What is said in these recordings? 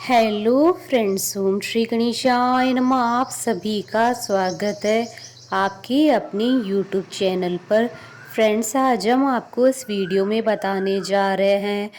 Hello friends, ओम श्री गणेशाय नमः। आप सभी का स्वागत है आपके अपने यूट्यूब चैनल पर। फ्रेंड्स, आज हम आपको इस वीडियो में बताने जा रहे हैं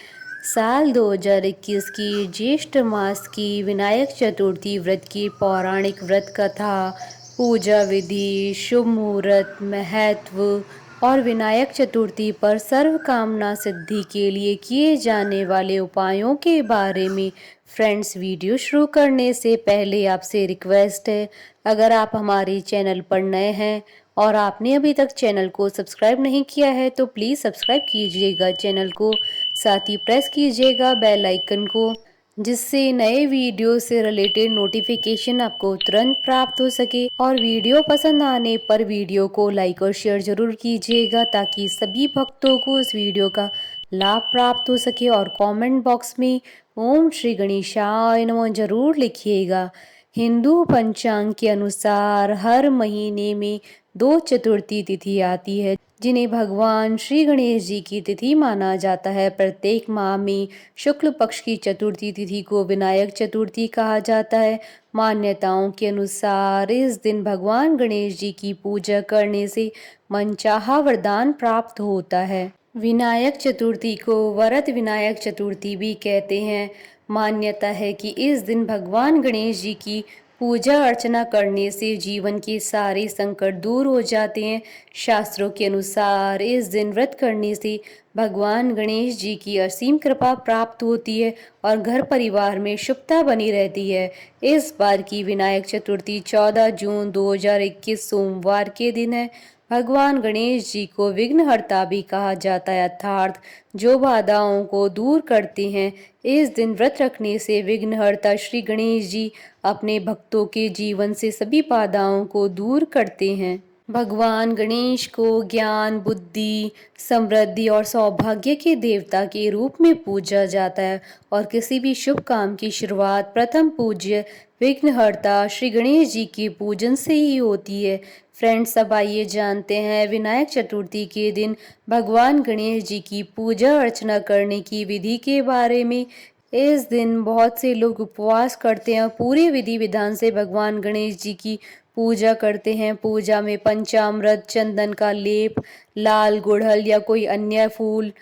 साल 2021 की ज्येष्ठ मास की विनायक चतुर्थी व्रत की पौराणिक व्रत कथा, पूजा विधि, शुभ मुहूर्त, महत्व और विनायक चतुर्थी पर सर्व कामना सिद्धि के लिए किए जाने वाले उपायों के बारे में। फ्रेंड्स, वीडियो शुरू करने से पहले आपसे रिक्वेस्ट है, अगर आप हमारे चैनल पर नए हैं और आपने अभी तक चैनल को सब्सक्राइब नहीं किया है तो प्लीज़ सब्सक्राइब कीजिएगा चैनल को, साथ ही प्रेस कीजिएगा बेल आइकन को, जिससे नए वीडियो से रिलेटेड नोटिफिकेशन आपको तुरंत प्राप्त हो सके। और वीडियो पसंद आने पर वीडियो को लाइक और शेयर जरूर कीजिएगा ताकि सभी भक्तों को इस वीडियो का लाभ प्राप्त हो सके। और कमेंट बॉक्स में ओम श्री गणेशाय नमः जरूर लिखिएगा। हिंदू पंचांग के अनुसार हर महीने में 2 चतुर्थी तिथि आती है जिन्हें भगवान श्री गणेश जी की तिथि माना जाता है। प्रत्येक माह में शुक्ल पक्ष की चतुर्थी तिथि को विनायक चतुर्थी कहा जाता है। मान्यताओं के अनुसार इस दिन भगवान गणेश जी की पूजा करने से मनचाहा वरदान प्राप्त होता है। विनायक चतुर्थी को वरद विनायक चतुर्थी भी कहते हैं। मान्यता है कि इस दिन भगवान गणेश जी की पूजा अर्चना करने से जीवन के सारे संकट दूर हो जाते हैं। शास्त्रों के अनुसार इस दिन व्रत करने से भगवान गणेश जी की असीम कृपा प्राप्त होती है और घर परिवार में शुभता बनी रहती है। इस बार की विनायक चतुर्थी 14 जून 2021 सोमवार के दिन है। भगवान गणेश जी को विघ्नहर्ता भी कहा जाता है, अर्थात जो बाधाओं को दूर करते हैं। इस दिन व्रत रखने से विघ्नहर्ता श्री गणेश जी अपने भक्तों के जीवन से सभी बाधाओं को दूर करते हैं। भगवान गणेश को ज्ञान, बुद्धि, समृद्धि और सौभाग्य के देवता के रूप में पूजा जाता है और किसी भी शुभ काम की शुरुआत प्रथम पूज्य विघ्नहर्ता श्री गणेश जी के पूजन से ही होती है। फ्रेंड्स, अब आइए जानते हैं विनायक चतुर्थी के दिन भगवान गणेश जी की पूजा अर्चना करने की विधि के बारे में। इस दिन बहुत से लोग उपवास करते हैं और पूरे विधि विधान से भगवान गणेश जी की पूजा करते हैं। पूजा में पंचामृत, चंदन का लेप, लाल गुड़हल या कोई अन्य फूल,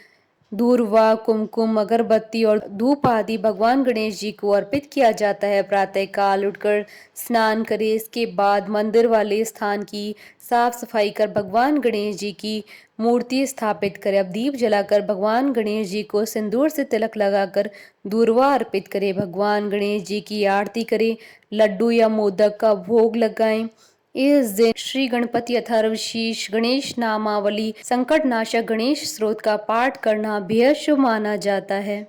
दूर्वा, कुमकुम, अगरबत्ती और धूप आदि भगवान गणेश जी को अर्पित किया जाता है। प्रातः काल उठकर स्नान करें, इसके बाद मंदिर वाले स्थान की साफ सफाई कर भगवान गणेश जी की मूर्ति स्थापित करें। अब दीप जलाकर भगवान गणेश जी को सिंदूर से तिलक लगाकर दूर्वा अर्पित करें। भगवान गणेश जी की आरती करें, लड्डू या मोदक का भोग लगाएं। इस दिन श्री गणपति अथर्वशीर्ष, गणेश नामावली, संकट नाशक गणेश स्रोत का पाठ करना बेहद शुभ माना जाता है।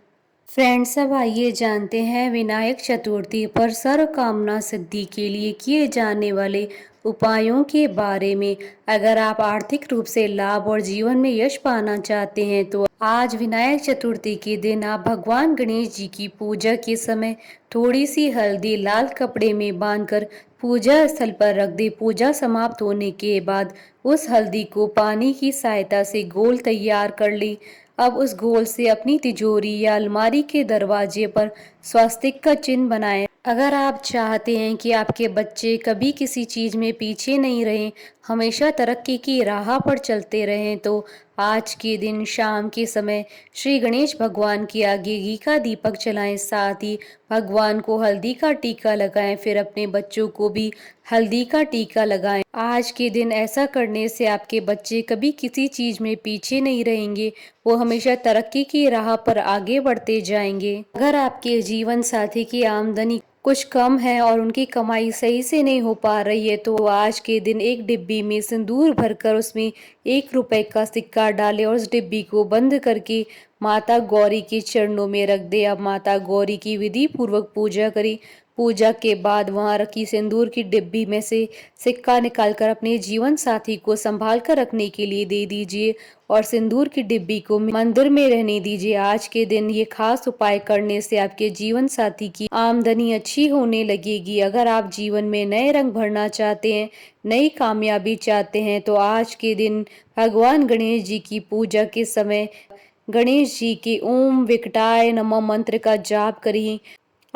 फ्रेंड्स, अब आइए जानते हैं विनायक चतुर्थी पर सर्व कामना सिद्धि के लिए किए जाने वाले उपायों के बारे में। अगर आप आर्थिक रूप से लाभ और जीवन में यश पाना चाहते हैं तो आज विनायक चतुर्थी के दिन आप भगवान गणेश जी की पूजा के समय थोड़ी सी हल्दी लाल कपड़े में बांधकर पूजा स्थल पर रख दे। पूजा समाप्त होने के बाद उस हल्दी को पानी की सहायता से गोल तैयार कर ले। अब उस गोल से अपनी तिजोरी या अलमारी के दरवाजे पर स्वास्तिक का चिन्ह बनाएं। अगर आप चाहते हैं कि आपके बच्चे कभी किसी चीज में पीछे नहीं रहें, हमेशा तरक्की की राह पर चलते रहें, तो आज के दिन शाम के समय श्री गणेश भगवान के आगे घी का दीपक जलाएं, साथ ही भगवान को हल्दी का टीका लगाएं, फिर अपने बच्चों को भी हल्दी का टीका लगाएं। आज के दिन ऐसा करने से आपके बच्चे कभी किसी चीज में पीछे नहीं रहेंगे, वो हमेशा तरक्की की राह पर आगे बढ़ते जाएंगे। अगर आपके जीवन साथी की आमदनी कुछ कम है और उनकी कमाई सही से नहीं हो पा रही है तो आज के दिन एक डिब्बी में सिंदूर भरकर उसमें 1 रुपए का सिक्का डालें और उस डिब्बी को बंद करके माता गौरी के चरणों में रख दे। अब माता गौरी की विधि पूर्वक पूजा करें। पूजा के बाद वहां रखी सिंदूर की डिब्बी में से सिक्का निकालकर अपने जीवन साथी को संभाल कर रखने के लिए दे दीजिए और सिंदूर की डिब्बी को मंदिर में रहने दीजिए। आज के दिन ये खास उपाय करने से आपके जीवन साथी की आमदनी अच्छी होने लगेगी। अगर आप जीवन में नए रंग भरना चाहते हैं, नई कामयाबी चाहते हैं तो आज के दिन भगवान गणेश जी की पूजा के समय गणेश जी के ओम विकटाय नमः मंत्र का जाप करें।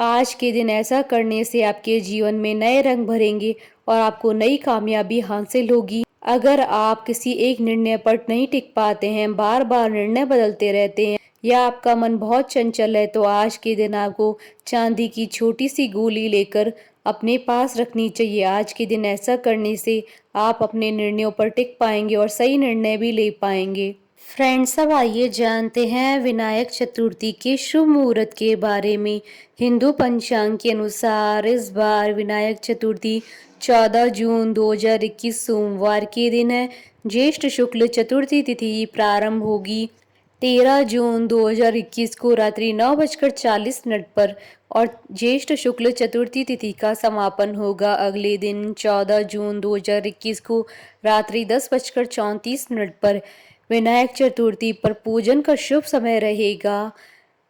आज के दिन ऐसा करने से आपके जीवन में नए रंग भरेंगे और आपको नई कामयाबी हासिल होगी। अगर आप किसी एक निर्णय पर नहीं टिक पाते हैं, बार बार निर्णय बदलते रहते हैं या आपका मन बहुत चंचल है, तो आज के दिन आपको चांदी की छोटी सी गोली लेकर अपने पास रखनी चाहिए। आज के दिन ऐसा करने से आप अपने निर्णयों पर टिक पाएंगे और सही निर्णय भी ले पाएंगे। फ्रेंड्स, अब आइए जानते हैं विनायक चतुर्थी के शुभ मुहूर्त के बारे में। हिंदू पंचांग के अनुसार इस बार विनायक चतुर्थी 14 जून 2021 सोमवार के दिन है। ज्येष्ठ शुक्ल चतुर्थी तिथि प्रारंभ होगी 13 जून 2021 को रात्रि 9:40 पर और ज्येष्ठ शुक्ल चतुर्थी तिथि का समापन होगा अगले दिन 14 जून 2021 को रात्रि 10:34 पर। विनायक चतुर्थी पर पूजन का शुभ समय रहेगा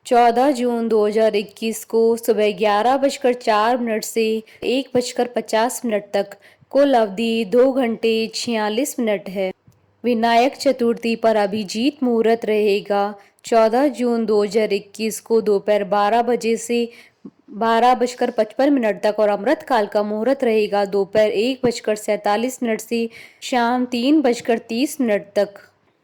14 जून 2021 को सुबह 11:04 से 1:50 तक। कुल अवधि 2 घंटे 46 मिनट है। विनायक चतुर्थी पर अभिजीत मुहूर्त रहेगा 14 जून 2021 को दोपहर 12 बजे से 12:55 तक और अमृत काल का मुहूर्त रहेगा दोपहर 1:47 से शाम 3:30 तक।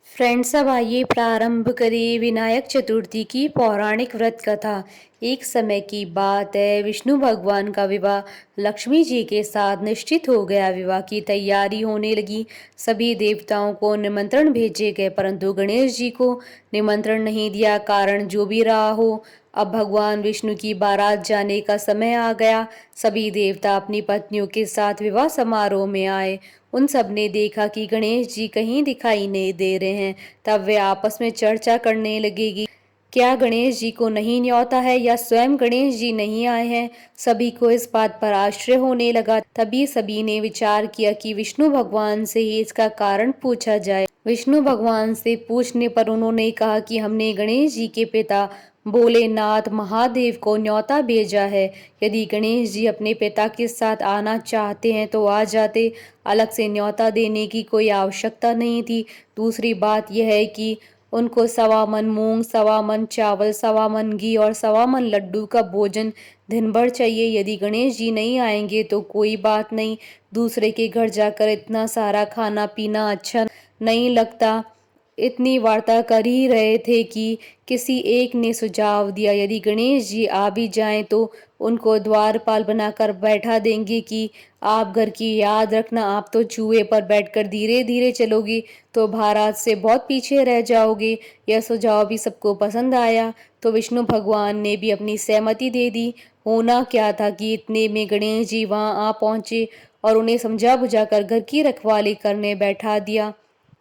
फ्रेंड्स, अब आइए प्रारंभ करें विनायक चतुर्थी की पौराणिक व्रत कथा। एक समय की बात है, विष्णु भगवान का विवाह लक्ष्मी जी के साथ निश्चित हो गया। विवाह की तैयारी होने लगी। सभी देवताओं को निमंत्रण भेजे गए, परंतु गणेश जी को निमंत्रण नहीं दिया। कारण जो भी रहा हो, अब भगवान विष्णु की बारात जाने का समय आ गया। सभी देवता अपनी पत्नियों के साथ विवाह समारोह में आए। उन सब ने देखा कि गणेश जी कहीं दिखाई नहीं दे रहे हैं। तब वे आपस में चर्चा करने लगेगी, क्या गणेश जी को नहीं न्योता है या स्वयं गणेश जी नहीं आए हैं। सभी को इस बात पर आश्चर्य होने लगा। तभी सभी ने विचार किया कि विष्णु भगवान से ही इसका कारण पूछा जाए। विष्णु भगवान से पूछने पर उन्होंने कहा कि हमने गणेश जी के पिता भोलेनाथ महादेव को न्योता भेजा है। यदि गणेश जी अपने पिता के साथ आना चाहते हैं तो आ जाते, अलग से न्योता देने की कोई आवश्यकता नहीं थी। दूसरी बात यह है कि उनको 1.25 मन मूंग, 1.25 मन चावल, 1.25 मन घी और 1.25 मन लड्डू का भोजन दिन भर चाहिए। यदि गणेश जी नहीं आएंगे तो कोई बात नहीं, दूसरे के घर जाकर इतना सारा खाना पीना अच्छा नहीं लगता। इतनी वार्ता कर ही रहे थे कि किसी एक ने सुझाव दिया, यदि गणेश जी आ भी जाएं तो उनको द्वारपाल बनाकर बैठा देंगे कि आप घर की याद रखना, आप तो चूहे पर बैठकर धीरे धीरे चलोगी तो बारात से बहुत पीछे रह जाओगे। यह सुझाव भी सबको पसंद आया, तो विष्णु भगवान ने भी अपनी सहमति दे दी। होना क्या था कि इतने में गणेश जी वहां आ पहुंचे और उन्हें समझा बुझाकर घर की रखवाली करने बैठा दिया।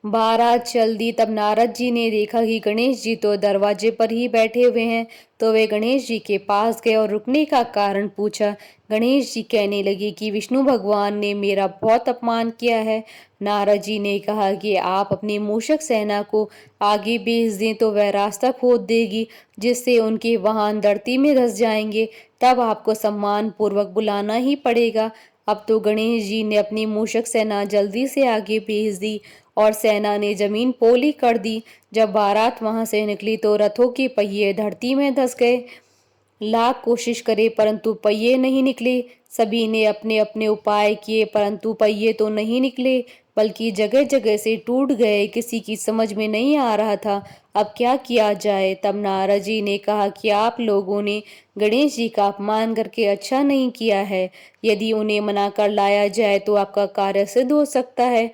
बारात चल दी। तब नारद जी ने देखा कि गणेश जी तो दरवाजे पर ही बैठे हुए हैं, तो वे गणेश जी के पास गए और रुकने का कारण पूछा। गणेश जी कहने लगे कि विष्णु भगवान ने मेरा बहुत अपमान किया है। नारद जी ने कहा कि आप अपनी मूषक सेना को आगे भेज दें तो वह रास्ता खोद देगी, जिससे उनके वाहन धरती में धंस जाएंगे। तब आपको सम्मान पूर्वक बुलाना ही पड़ेगा। अब तो गणेश जी ने अपनी मूषक सेना जल्दी से आगे भेज दी और सेना ने जमीन पोली कर दी। जब बारात वहां से निकली तो रथों के पहिए धरती में धंस गए। लाख कोशिश करे परंतु पहिए नहीं निकले। सभी ने अपने अपने उपाय किए परंतु पहिए तो नहीं निकले, बल्कि जगह जगह से टूट गए। किसी की समझ में नहीं आ रहा था अब क्या किया जाए। तब नारद जी ने कहा कि आप लोगों ने गणेश जी का अपमान करके अच्छा नहीं किया है। यदि उन्हें मना कर लाया जाए तो आपका कार्य सिद्ध हो सकता है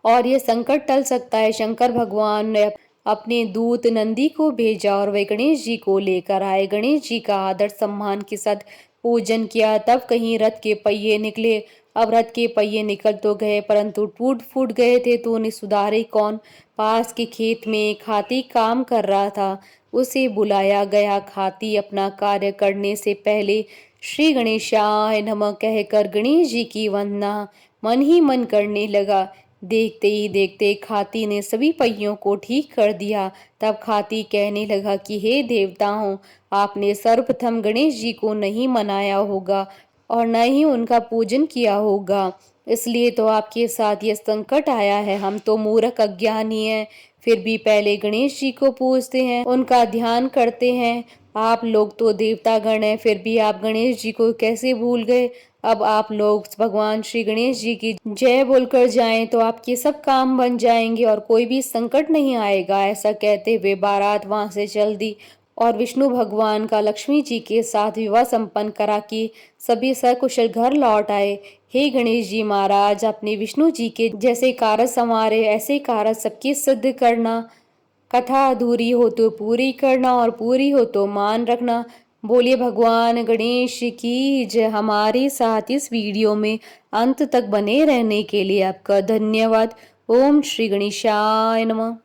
और ये संकट टल सकता है। शंकर भगवान ने अपने दूत नंदी को भेजा और वे गणेश जी को लेकर आए। गणेश जी का आदर सम्मान के साथ पूजन किया। तब कहीं रथ के पहिए निकले। अब रथ के पहिए निकल तो गए परंतु टूट फूट गए थे, तो उन्हें सुधारे कौन। पास के खेत में एक हाथी काम कर रहा था, उसे बुलाया गया। हाथी अपना कार्य करने से पहले श्री गणेशाय नमः कहकर गणेश जी की वंदना मन ही मन करने लगा। देखते ही देखते खाती ने सभी पहियों को ठीक कर दिया। तब खाती कहने लगा कि हे देवताओं, आपने सर्वप्रथम गणेश जी को नहीं मनाया होगा और न ही उनका पूजन किया होगा, इसलिए तो आपके साथ यह संकट आया है। हम तो मूर्ख अज्ञानी हैं, फिर भी पहले गणेश जी को पूजते हैं, उनका ध्यान करते हैं। आप लोग तो देवता गण हैं, फिर भी आप गणेश जी को कैसे भूल गए। अब आप लोग भगवान श्री गणेश जी की जय बोलकर जाएं तो आपके सब काम बन जाएंगे और कोई भी संकट नहीं आएगा। ऐसा कहते हुए बारात वहां से चल दी और विष्णु भगवान का लक्ष्मी जी के साथ विवाह संपन्न करा के सभी सकुशल घर लौट आए। हे गणेश जी महाराज, अपने विष्णु जी के जैसे कार्य संवारे ऐसे कार्य सबके सिद्ध करना। कथा अधूरी हो तो पूरी करना और पूरी हो तो मान रखना। बोलिए भगवान गणेश की जय। हमारे साथ इस वीडियो में अंत तक बने रहने के लिए आपका धन्यवाद। ओम श्री गणेशाय नमः।